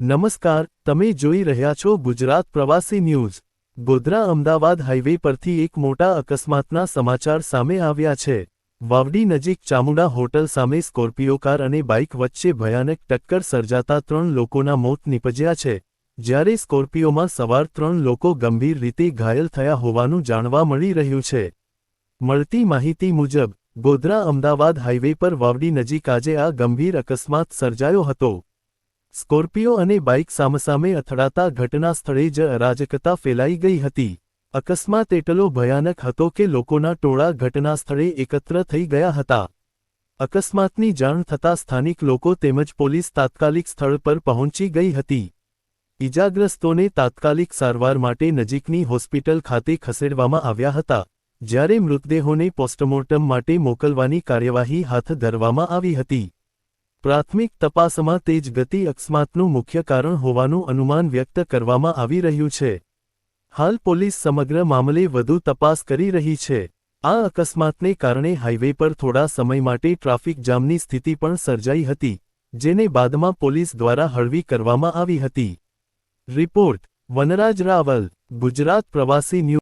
નમસ્કાર, તમે જોઈ રહ્યા છો ગુજરાત પ્રવાસી ન્યૂઝ। ગોધરા અમદાવાદ હાઈવે પરથી એક મોટા અકસ્માતના સમાચાર સામે આવ્યા છે। વાવડી નજીક ચામુંડા હોટલ સામે સ્કોર્પિયો કાર અને બાઇક વચ્ચે ભયાનક ટક્કર સર્જાતા 3 લોકોના મોત નીપજ્યા છે, જ્યારે સ્કોર્પિયોમાં સવાર 3 લોકો ગંભીર રીતે ઘાયલ થયા હોવાનું જાણવા મળી રહ્યું છે। મળતી માહિતી મુજબ, ગોધરા અમદાવાદ હાઈવે પર વાવડી નજીક આજે આ ગંભીર અકસ્માત સર્જાયો હતો। સ્કોર્પિયો અને બાઇક સામસામે અથડાતા ઘટના સ્થળે જ અરાજકતા ફેલાઈ ગઈ હતી। અકસ્માત એટલો ભયાનક હતો કે લોકોના ટોળા ઘટના સ્થળે એકત્ર થઈ ગયા હતા। અકસ્માતની જાણ થતાં સ્થાનિક લોકો તેમજ પોલીસ તાત્કાલિક સ્થળ પર પહોંચી ગઈ હતી। ઇજાગ્રસ્તોને તાત્કાલિક સારવાર માટે નજીકની હોસ્પિટલ ખાતે ખસેડવામાં આવ્યા હતા, જ્યારે મૃતદેહોને પોસ્ટમોર્ટમ માટે મોકલવાની કાર્યવાહી હાથ ધરવામાં આવી હતી। પ્રાથમિક તપાસમાં તેજ ગતિ અકસ્માતનું મુખ્ય કારણ હોવાનું અનુમાન વ્યક્ત કરવામાં આવી રહ્યું છે। હાલ પોલીસ સમગ્ર મામલે વધુ તપાસ કરી રહી છે। આ અકસ્માતને કારણે હાઈવે પર થોડા સમય માટે ટ્રાફિક જામની સ્થિતિ પણ સર્જાઈ હતી, જેને બાદમાં પોલીસ દ્વારા હળવી કરવામાં આવી હતી। રિપોર્ટ: વનરાજ રાવલ, ગુજરાત પ્રવાસી ન્યૂઝ।